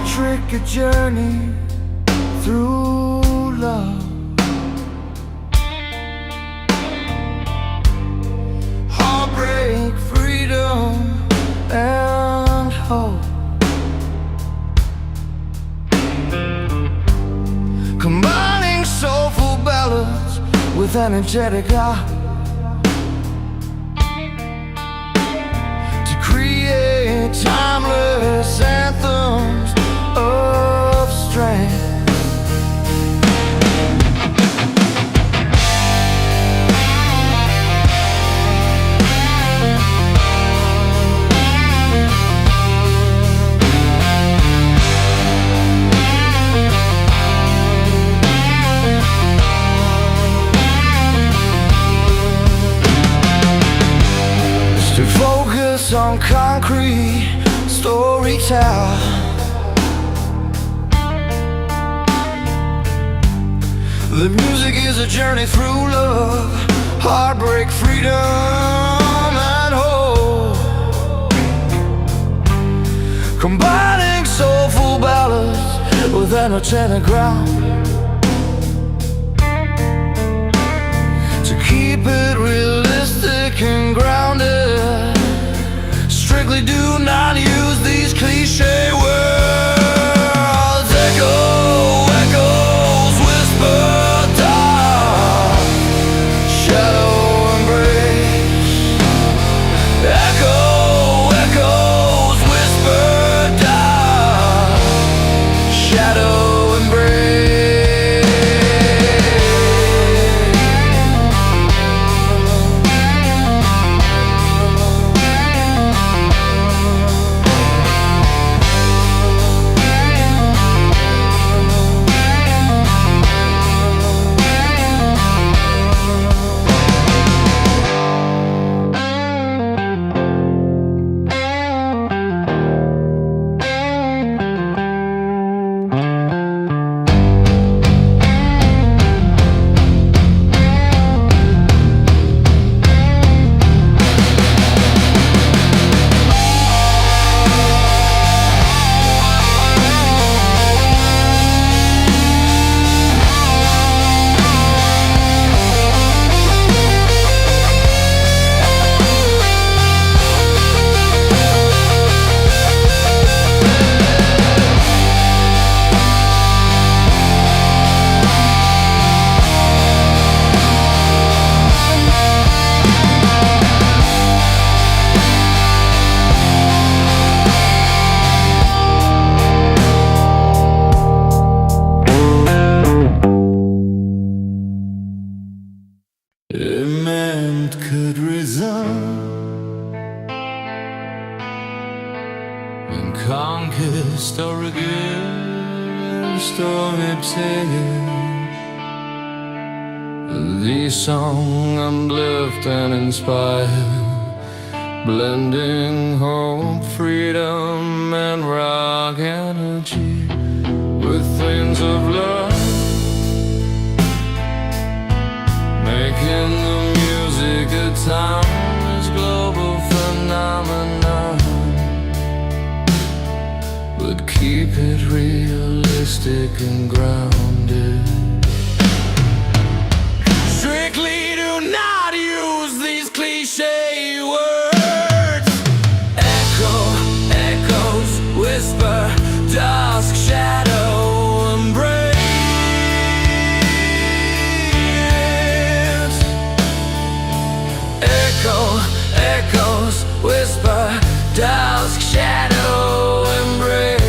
trick a journey through love. Heartbreak, freedom, and hope. Combining soulful ballads with energetic art to create timeless anthems of strength. To focus on concrete storytell, the music is a journey through love, heartbreak, freedom, and hope. Combining soulful ballads with energetic ground to keep it realistic and grounded. Strictly do not use these cliche words. Echo, echoes, whisper, dark shadow embrace. Echo, echoes, whisper, dark shadow embrace. It meant could resound and conquest or against story tale. These songs uplift and inspire, blending hope, freedom, and rock energy with things of love. Making the music a timeless global phenomenon, but keep it realistic and grounded. Strictly do not use these cliche words. Echo, echoes, whisper, dusk, shadow, embrace. Echoes, whisper, dusk, shadow, embrace.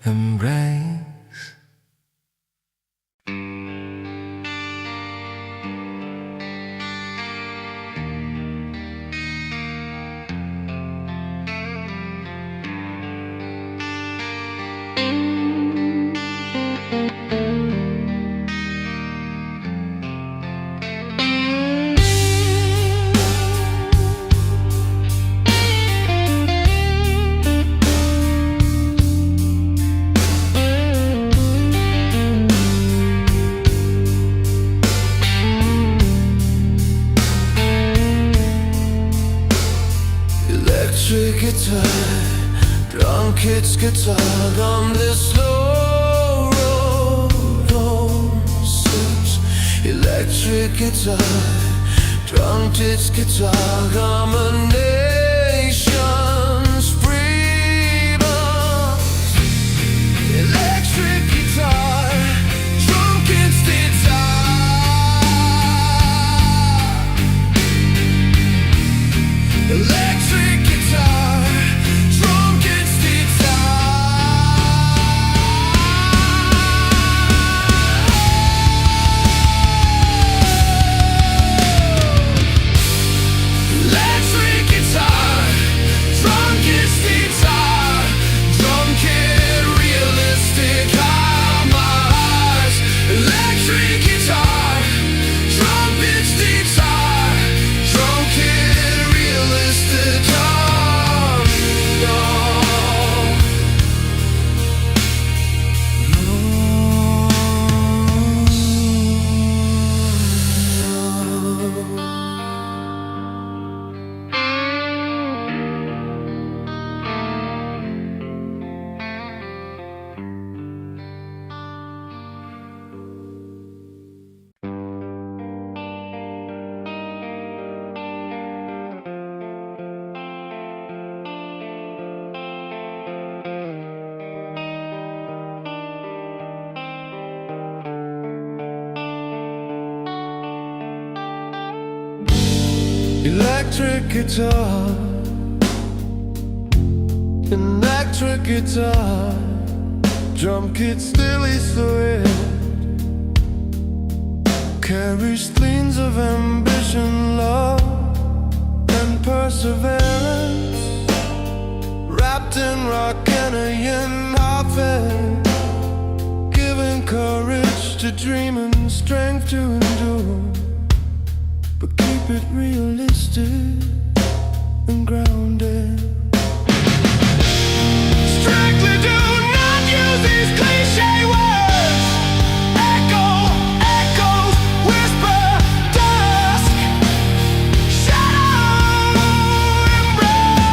embrace. Electric guitar, drunk kids guitar on this slow road home suits. Electric guitar, drunk kids guitar, combinations, freedom. Electric guitar, drunk kids guitar. Electric guitar, drunk kids Electric guitar, drunk kids drum kit, realistic harmonies. Electric guitar, trumpets guitar, drum kit, realistic electric guitar, electric guitar, drum kit still is the carries themes of ambition, love, and perseverance, wrapped in rock and a yin outfit, giving courage to dream and strength to endure. But keep it realistic and grounded. Strictly do not use these cliche words. Echo, echoes, whisper, dusk, shadow, embrace.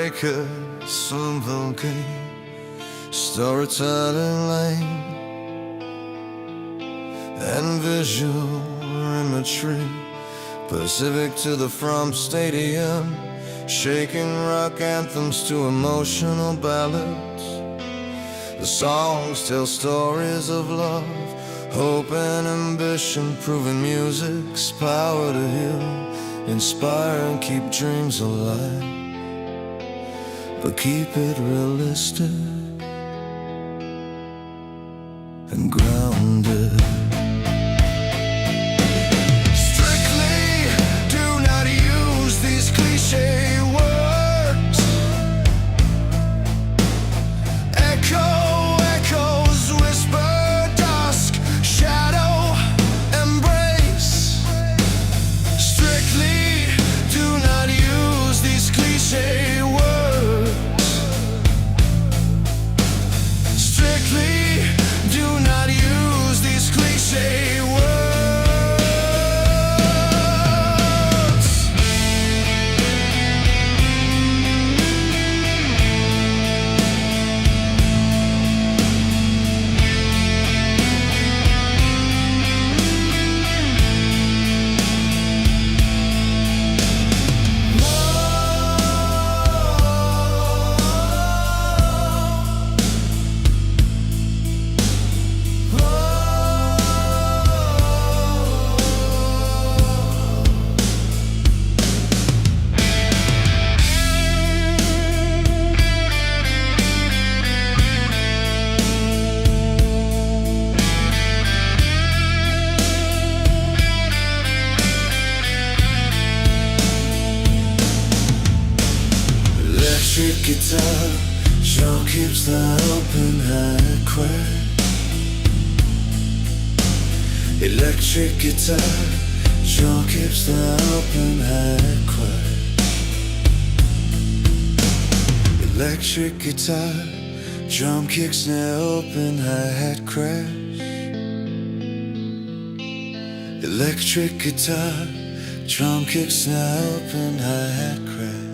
breaker, simple game, storytelling lane, and visual imagery, Pacific to the From Stadium, shaking rock anthems to emotional ballads. The songs tell stories of love, hope and ambition, proving music's power to heal, inspire and keep dreams alive, but keep it realistic and grounded. Strictly do not use these cliche words. Echoes whisper, dusk, shadow, embrace. Strictly do not use these cliche words. Strictly do not use these cliche words. Electric guitar, Sean keeps the open high quiet. Electric guitar, Sean keeps the open high quiet. Electric guitar, drum kicks now open hi-hat crash. Electric guitar, drum kicks now open hi-hat crash.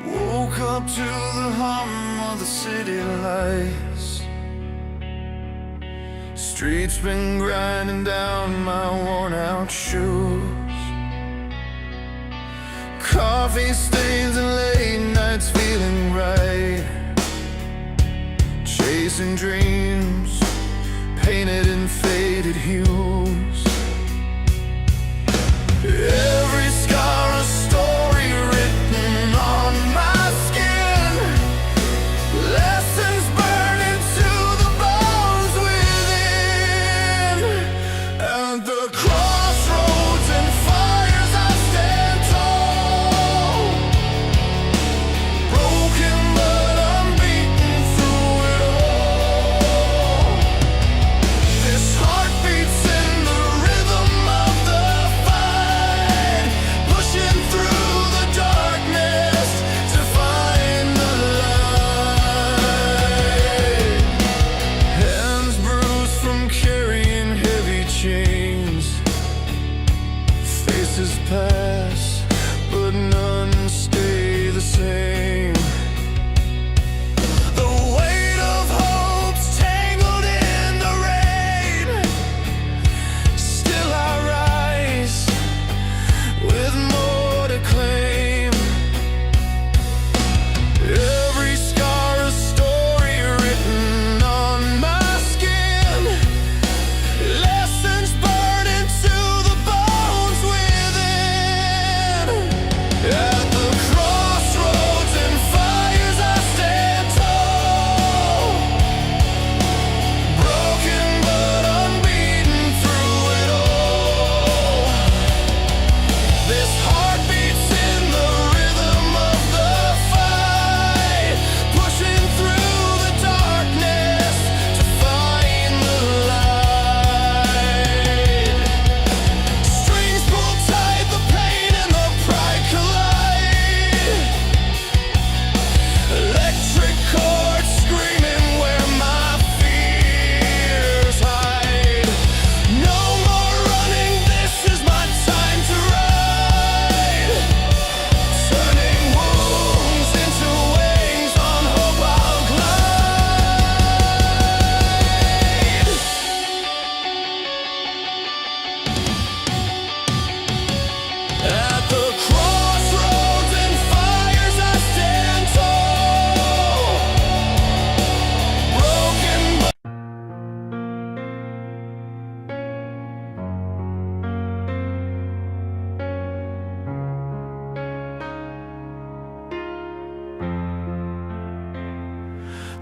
Woke up to the hum of the city lights. Streets been grinding down my worn out shoes. Coffee stains and late nights feeling right. Chasing dreams painted in faded hues. Every scar a story written on my skin. Lessons burn into the bones within. At the crossroads and fires I stand tall. Broken but I'm beaten through it all. This heart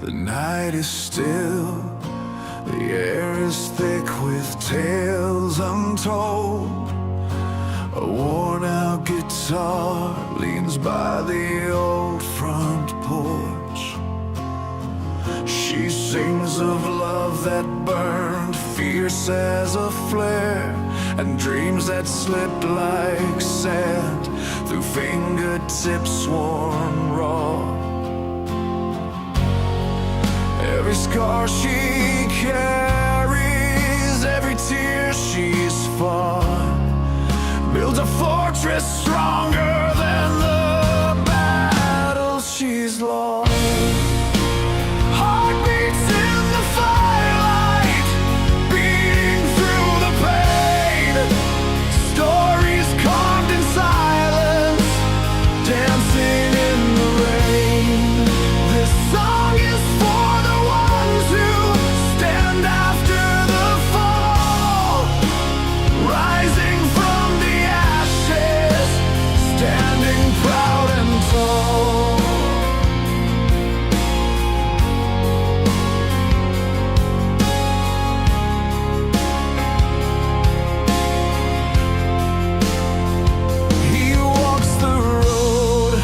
The night is still, the air is thick with tales untold. A worn-out guitar leans by the old front porch. She sings of love that burned fierce as a flare, and dreams that slipped like sand through fingertips worn raw. Every scar she carries, every tear she's fought, builds a fortress stronger than the battles she's lost. Heartbeats in the firelight, beating through the pain. Stories carved in silence, dancing in the rain. This song is for the ones who stand after the fall, rising from the ashes, standing proud and tall. He walks the road,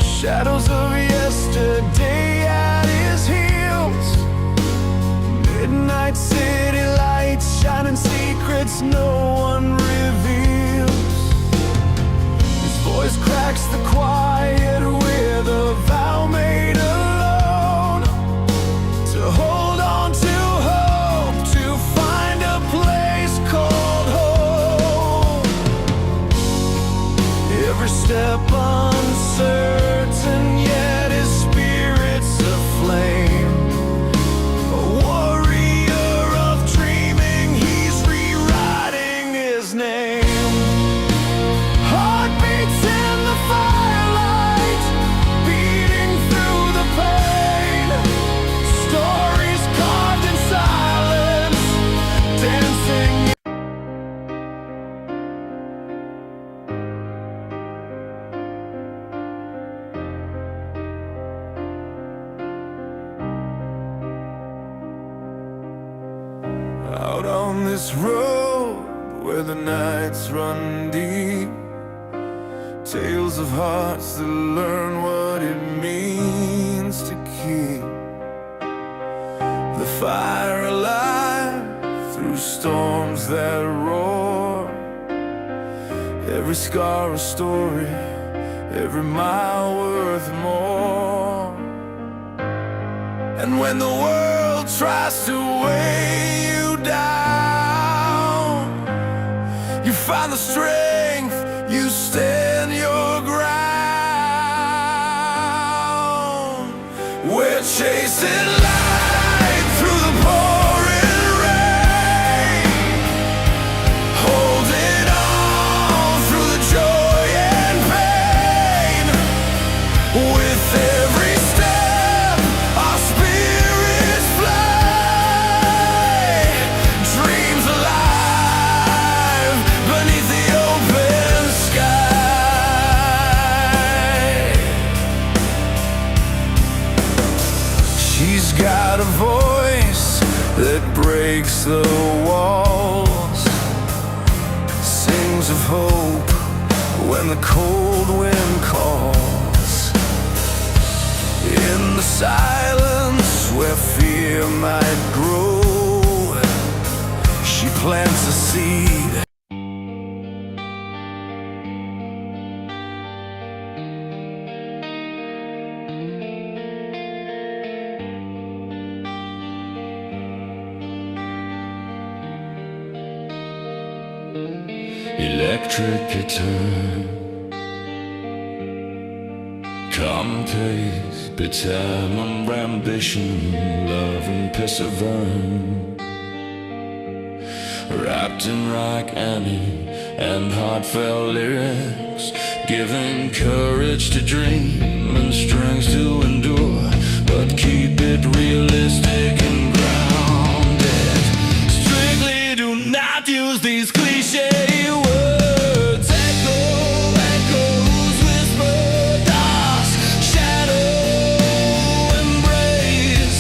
shadows of yesterday at his heels. Midnight city lights, shining secrets no one reveals. His voice cracks the quiet with a vow made alone, to hold on to hope, to find a place called home. Every step uncertain, yet his spirit's aflame. A warrior of dreaming, he's rewriting his name. Heartbeats in the firelight, beating through the pain. Stories carved in silence, dancing. Out on this road where the nights run deep, tales of hearts that learn what it means to keep the fire alive through storms that roar. Every scar a story, every mile worth more. And when the world tries to weigh you down, you find the strength, you stand your ground. We're chasing light through the pouring rain, holding on through the joy and pain. With every step, our spirits fly, dreams alive beneath the open sky. She's got a voice that breaks the walls, sings of hope when the cold wind calls. In the silence where fear might grow, she plants a seed. Electric guitar, come taste, determined ambition, love and perseverance. Wrapped in rock Annie and heartfelt lyrics, giving courage to dream and strength to endure, but keep it realistic and grounded. Strictly do not use these cliche words. Echoes whisper, dark shadow embrace.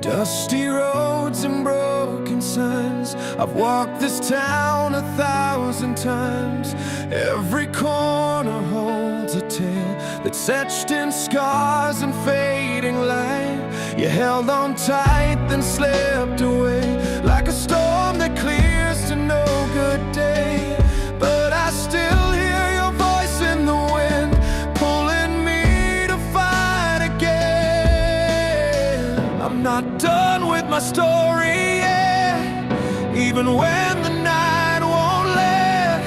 Dusty roads and broken signs. I've walked this town 1,000 times. Every corner holds a tale that's etched in scars and fading light. You held on tight, then slipped away like a storm that clears to no good day. But I still hear your voice in the wind, pulling me to fight again. I'm not done with my story yet, even when the night won't let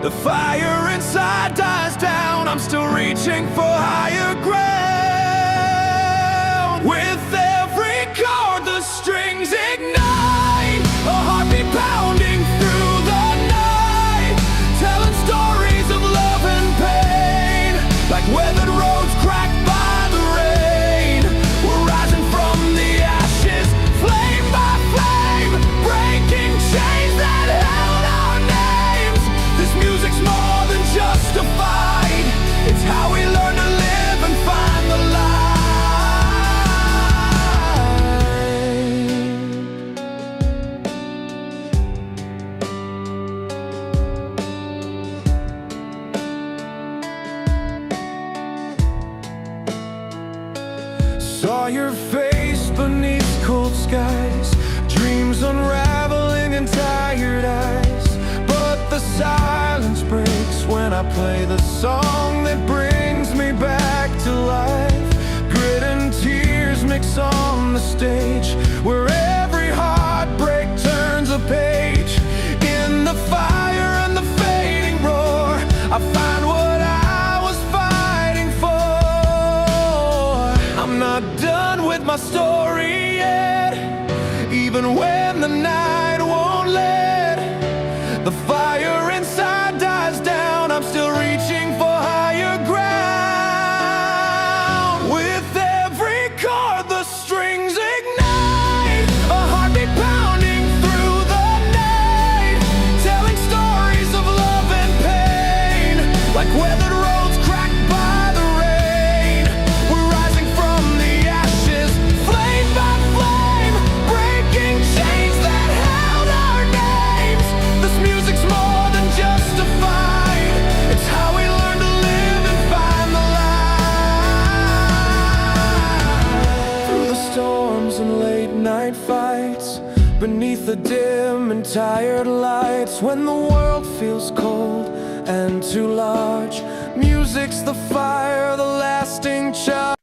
the fire inside dies down. I'm still reaching for higher ground. With every chord the strings ignite, a heartbeat pounding through the night, telling stories of love and pain, like weathered roads cracked by the rain. We're rising from the ashes, flame by flame, breaking chains that held our names. This music's more than just a fight, it's how we learn to live and find the light. Saw your face beneath cold skies, dreams unraveling in tired eyes. But the silence breaks when I play the song that brings me back to life. Grit and tears mix on the stage, where every heartbreak turns a page. In the fire and the fading roar, I find what I was fighting for. I'm not done with my story yet, even when the night won't let the fire inside dies down. I'm still reaching for higher ground. With every chord the strings ignite, a heartbeat pounding through the night, telling stories of love and pain, like weathered roads cracked by the rain. We're rising from the ashes, flame by flame, breaking chains that held our names. This music's more than just a fight, it's how we learn to live and find the light. Through the storms and late night fights, beneath the dim and tired lights, when the world feels cold and too large, music's the fire, the lasting charge.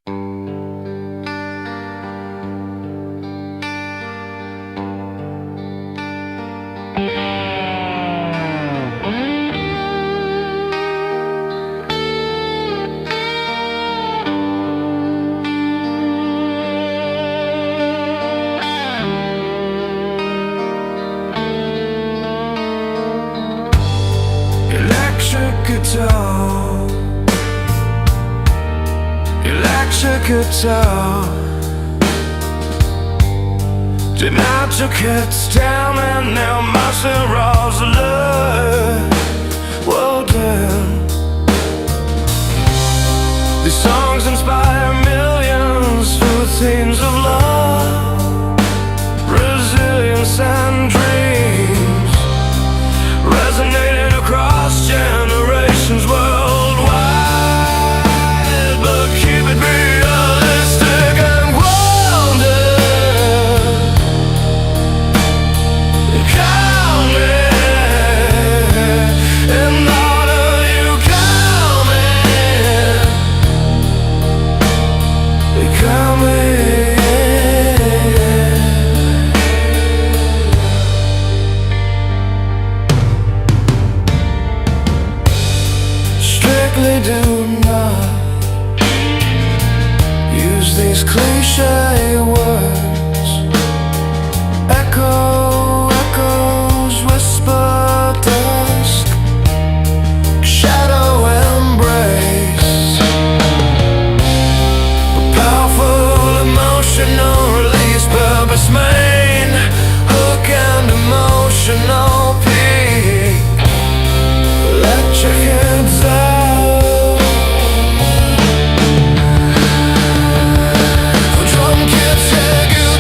Electric guitar, electric guitar. Tonight your kids down and now my sorrows love. Well done. These songs inspire millions through themes of love, resilience and dreams, resonating across generations worldwide. But keep it realistic and grounded. Count me in order, you count me. Count me. Strictly do not use these cliche words. Echo, echoes, whisper, dusk, shadow embrace. Powerful emotional release, purpose main, hook and emotional peak. Let your kids out. The drum kits take you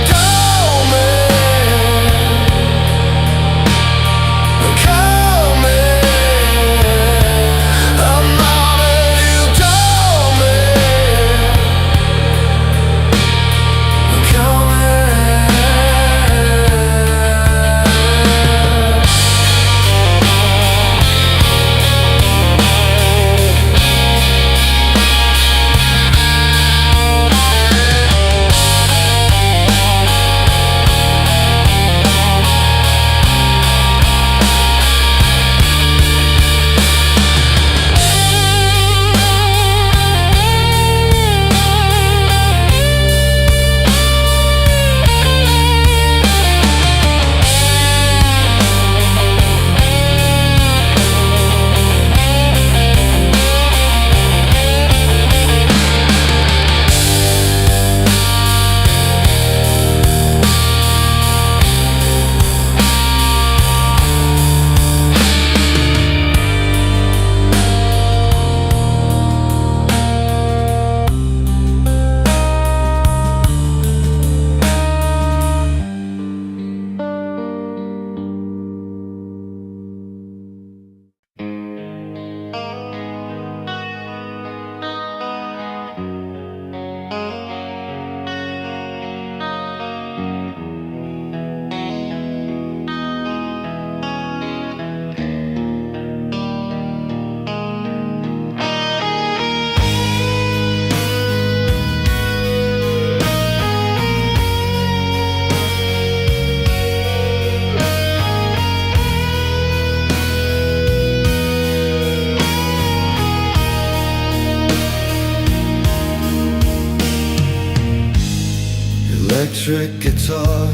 Electric guitar,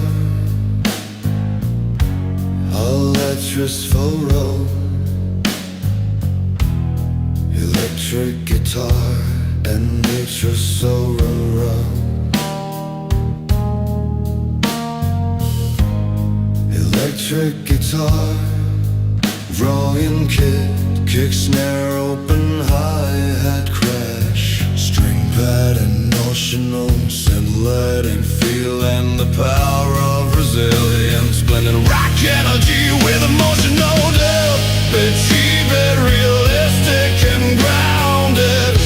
electric photo. Electric guitar and nature so raw. Electric guitar, drawing kit, kick, snare, open, hi-hat, crash, string pad, and emotional, synth, lead, and feel, and the power of resilience, blending rock energy with emotional depth, but cheap and realistic and grounded.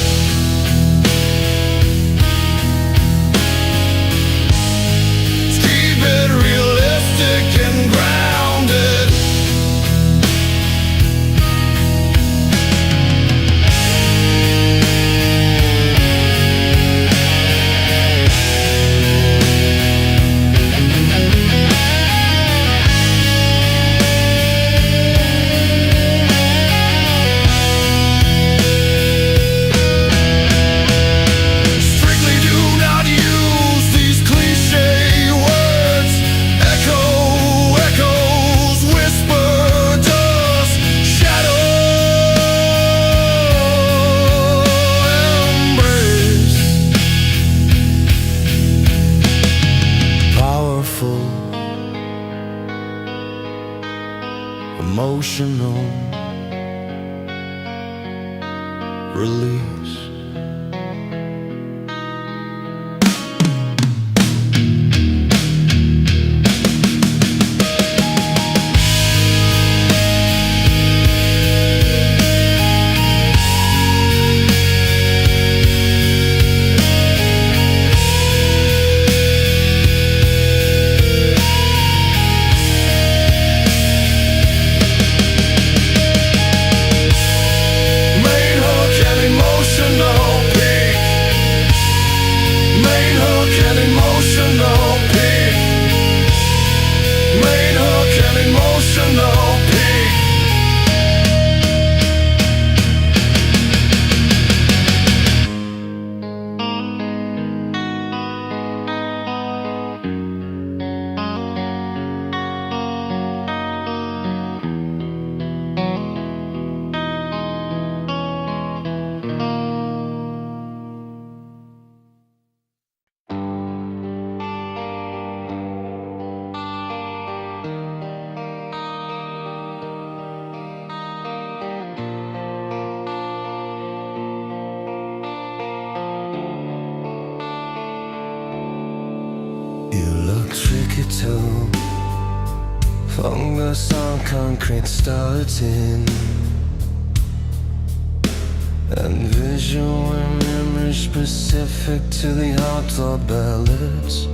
Cheap and realistic and grounded. Emotional release. Tricky too. Fungus on concrete starting, and visual memory specific to the outlaw ballads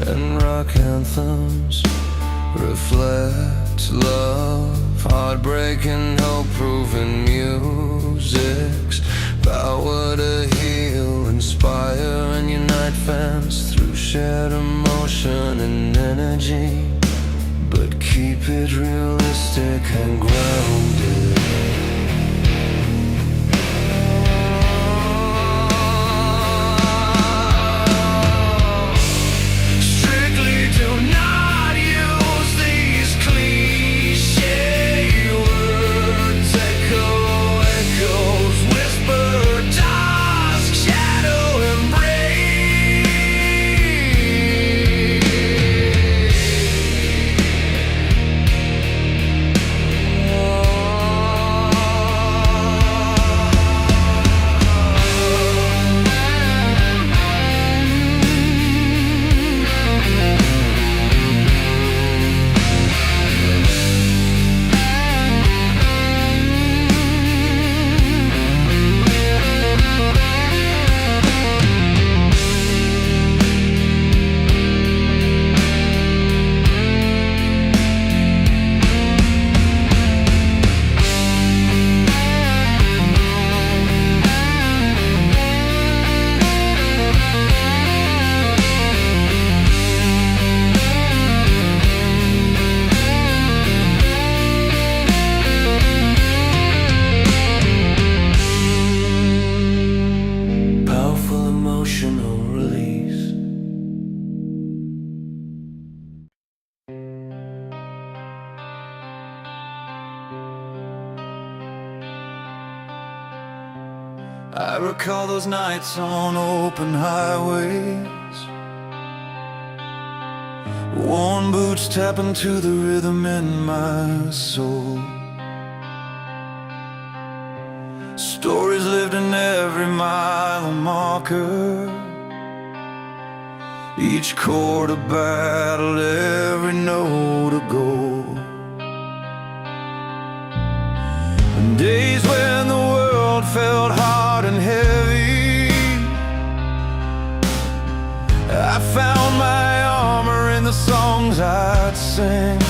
and rock anthems. Reflect love, heartbreak, and hope-proven music's power to heal, inspire, and unite fans through shared emotion and energy, but keep it realistic and grounded. I recall those nights on open highways, worn boots tapping to the rhythm in my soul. Stories lived in every mile marker, each chord a battle, every note a goal. And days when the world felt hard and heavy, I found my armor in the songs I'd sing.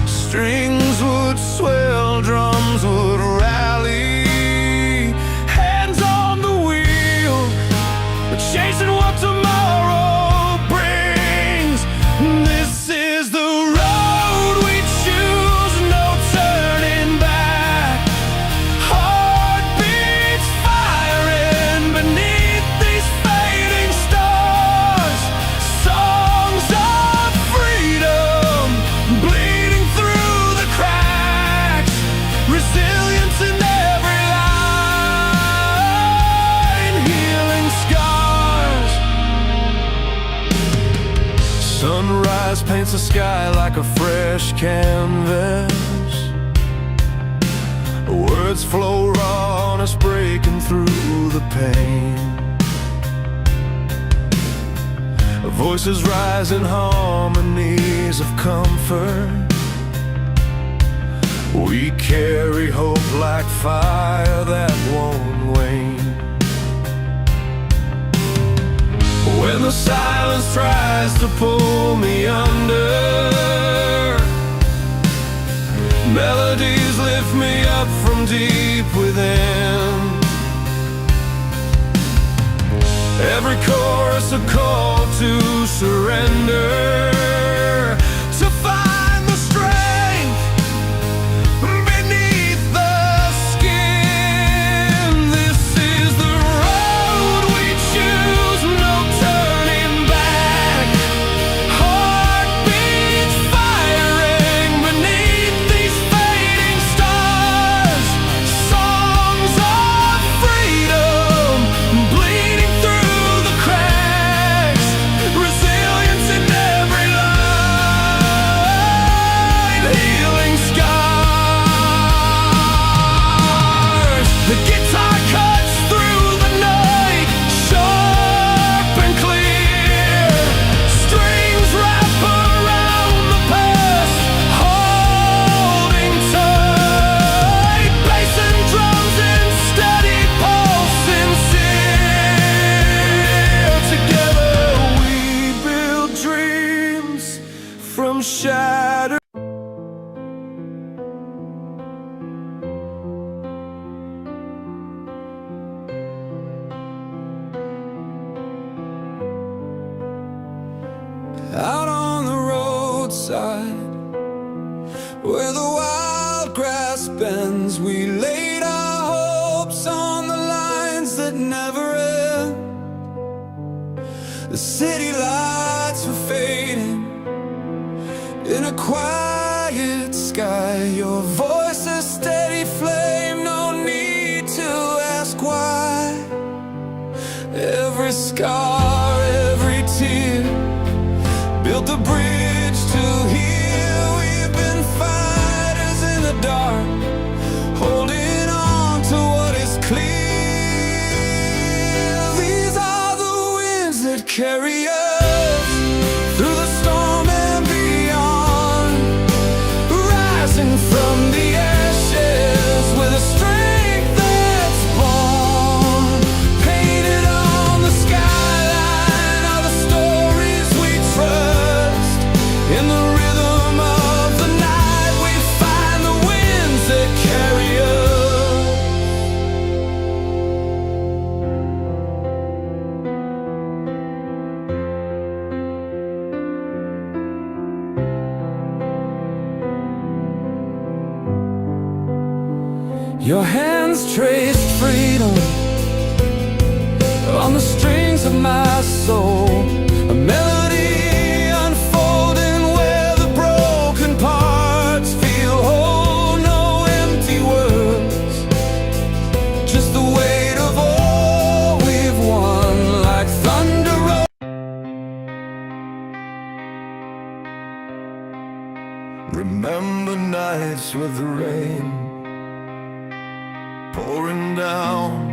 Strings would swell, drums would rally, hands on the wheel, chasing what tomorrow brings. This is the road we choose, no turning back. Heartbeats firing beneath these fading stars, songs of freedom bleeding through the cracks, resilience in every line, healing scars. Sunrise paints the sky like a fresh canvas, words flow raw, honest, breaking through the pain. Voices rise in harmonies of comfort, we carry hope like fire that won't wane. When the silence tries to pull me under, melodies lift me up from deep within. Every chorus a call to surrender, to find the strength beneath the skin. This is the road we choose, no turning back. Heartbeats firing beneath these fading stars, songs of freedom bleeding through the cracks, resilience in every line, healing scars. The guitar cuts through the night, sharp and clear. Strings wrap around the past, holding tight. Bass and drums in steady pulse, sincere. Together we build dreams from shattered. Out on the roadside, where the wild grass bends, we laid our hopes on the lines that never end. The city lights were fading in a quiet sky. Your voice a steady flame, no need to ask why. Every scar, every tear built the bridge to here. We've been fighters in the dark, holding on to what is clear. These are the winds that carry us through the storm and beyond, rising from the ashes with a strength that's born. Painted on the skyline are the stories we trust. In the rhythm of the night we find the winds that carry us. Your hands traced freedom on the strings of my soul, a melody unfolding where the broken parts feel whole. No empty words, mix with the rain pouring down.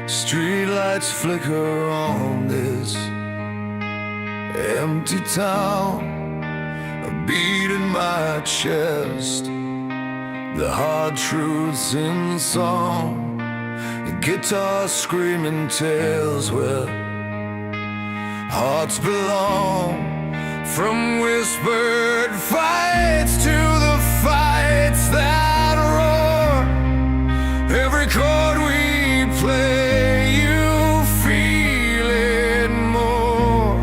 Streetlights flicker on this empty town. A beat in my chest, the hard truths in song. The guitar screaming tales where hearts belong. From whispered fights to the fights that roar. Every chord we play, you feel it more.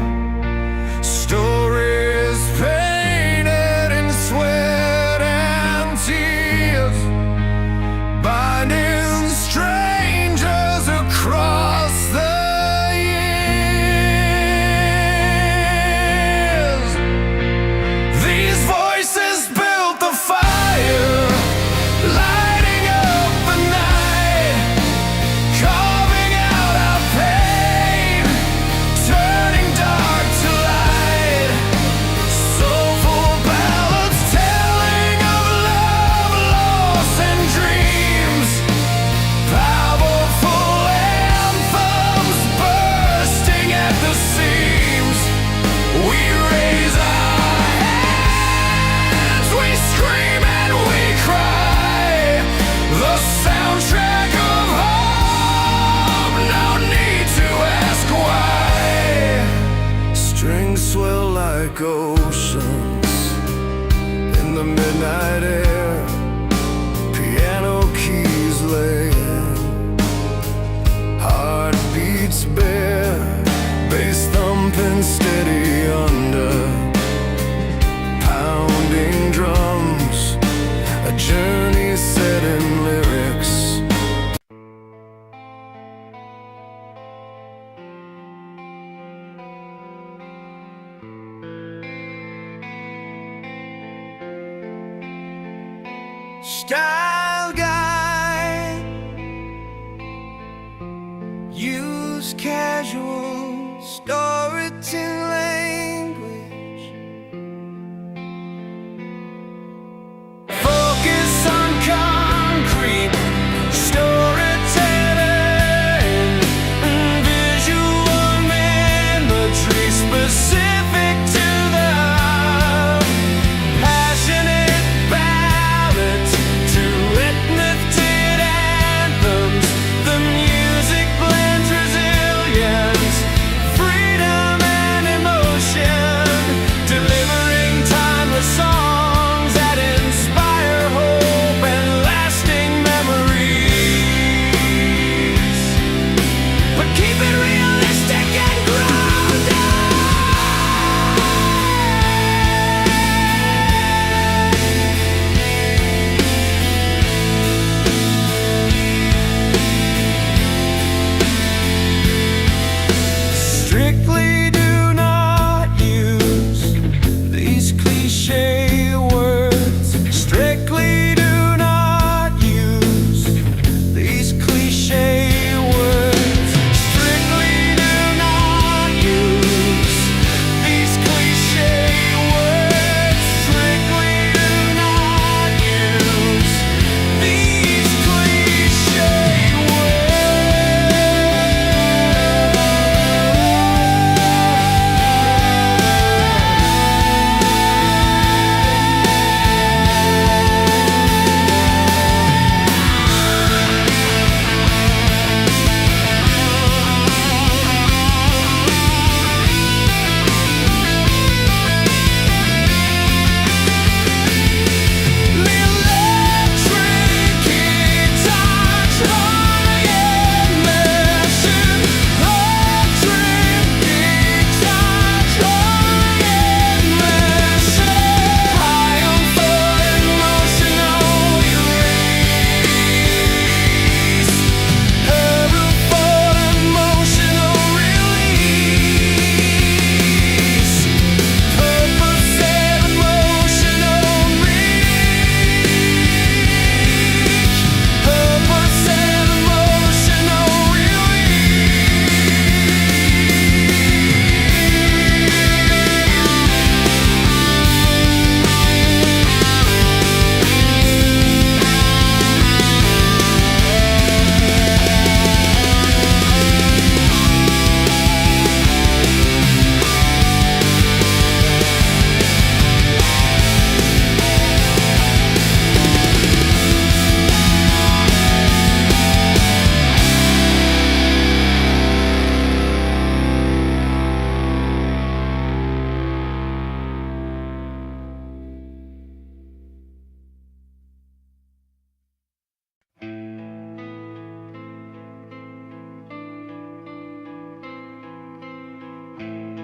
Stories painted in sweat and tears, binding strangers across the years. These voices built the fire, lighting up the night, carving out our pain, turning dark to light. Soulful ballads telling of love, loss, and dreams. Powerful anthems bursting at the seams. We raise our hands, we scream and we cry. The soundtrack of hope, no need to ask why. Strings swell like oceans in the midnight air. Piano keys laying, heartbeats bare, bass thumping steady under pounding drums. A journey set in lyrics. Style guide, use casual storytelling language. Focus on concrete storytelling, visual imagery specific to the passionate ballads to rhythmic anthems. The music blends resilience, freedom,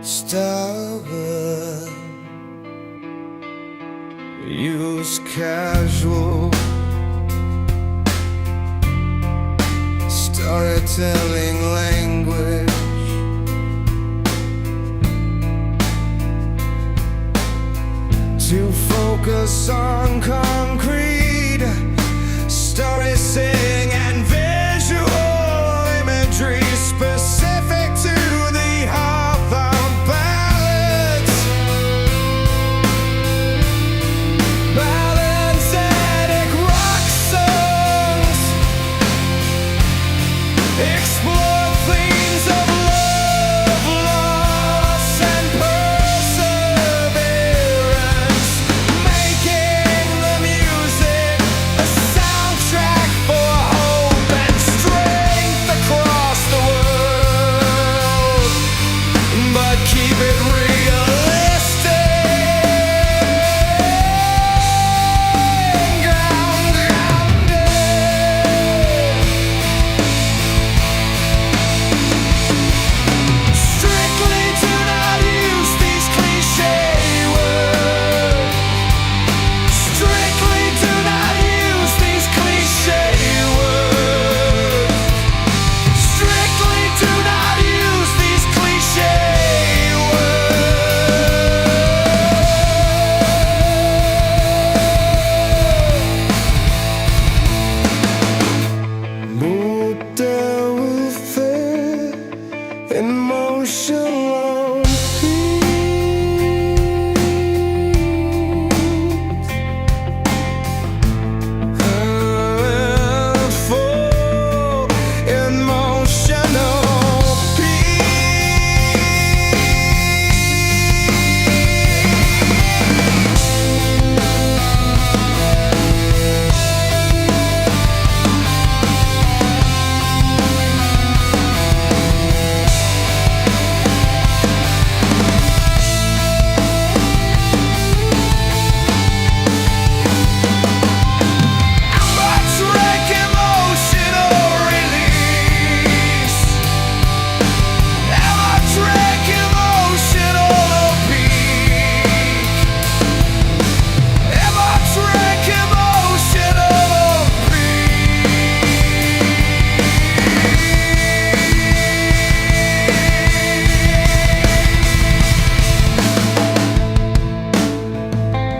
stubborn. Use casual storytelling language to focus on concrete story saying and visual imagery specific to the Hawthorne ballads. Balancedic rock songs explore themes of love, loss, and perseverance, making the music a soundtrack for hope and strength across the world. But keep it realistic, grounded. Strictly do not use these cliché words. Strictly do not use these cliché words. Strictly do not use these cliché words. Model will fit emotional peace. For emotional electric emotional release. Electric emotional peak.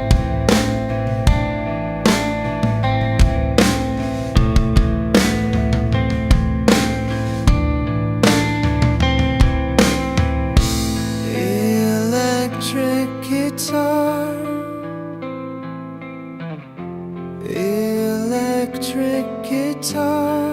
Electric emotional electric guitar. Electric guitar.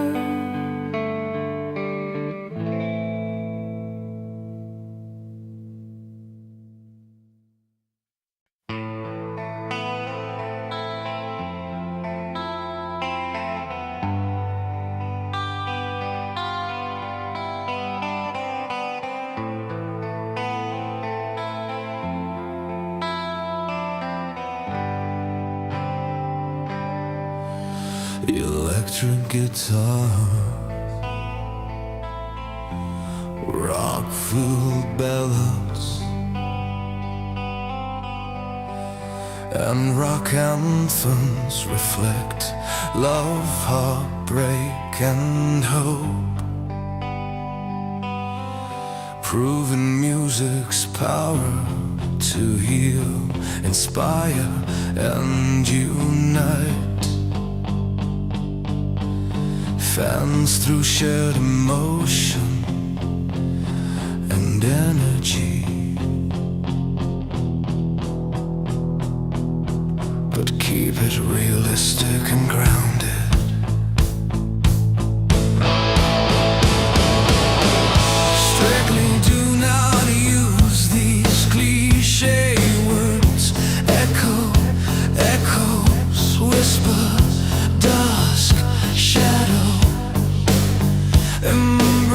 Electric guitar, rock-filled ballads, and rock anthems reflect love, heartbreak, and hope, proving music's power to heal, inspire, and unite fans through shared emotion and energy. But keep it realistic and grounded. Strictly do not use these cliché words. Echo, echoes, whisper, dusk, shadow, embrace.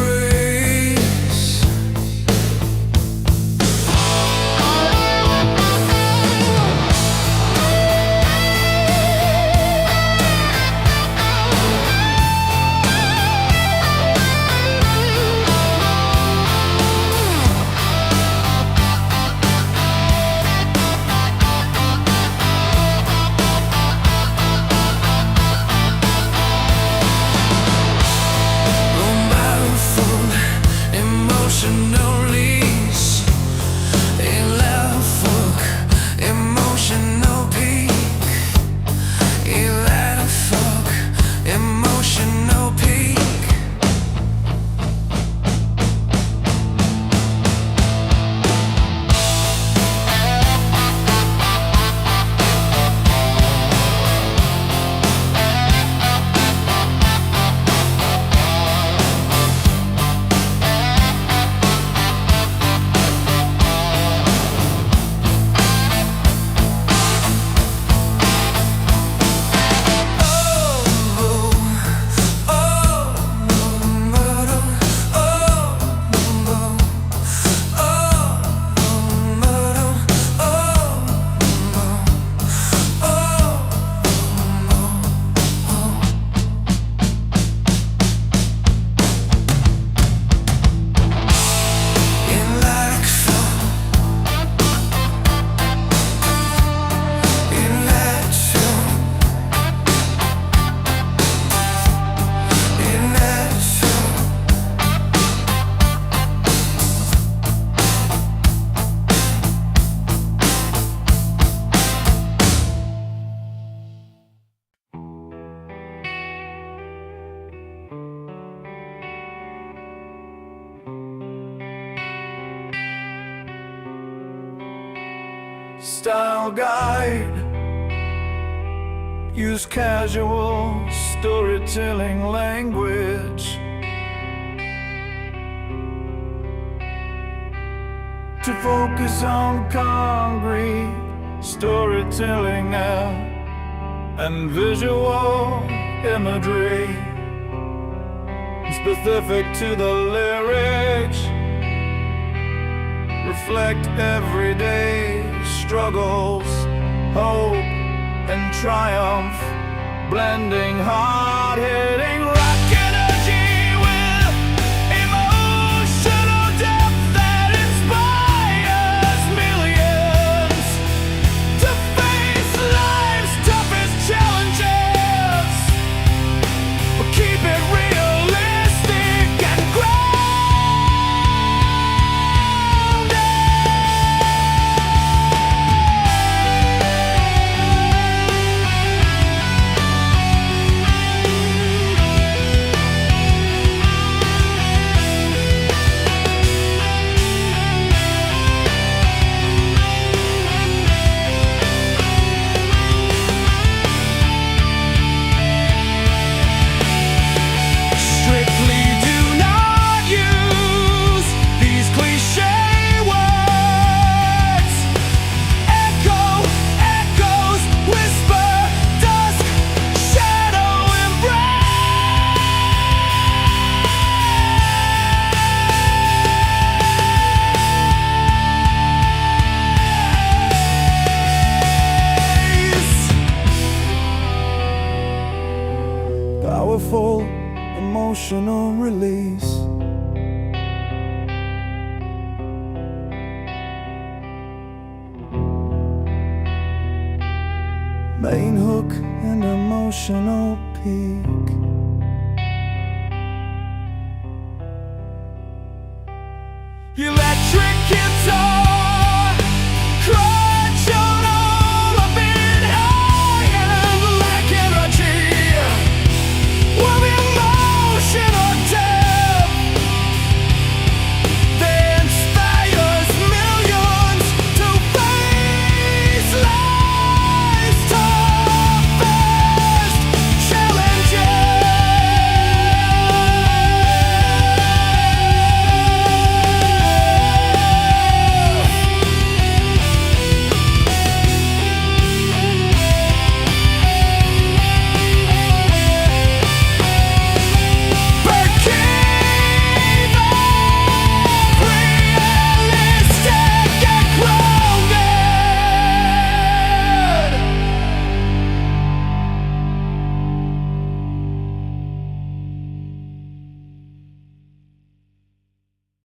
style guide. Use casual storytelling language to focus on concrete storytelling and visual imagery specific to the lyrics. Reflect everyday struggles, hope and triumph, blending hard-hitting rock energy with emotional depth that inspires millions to face life's toughest challenges, but keep it realistic and powerful emotional release. Main hook and emotional peak. You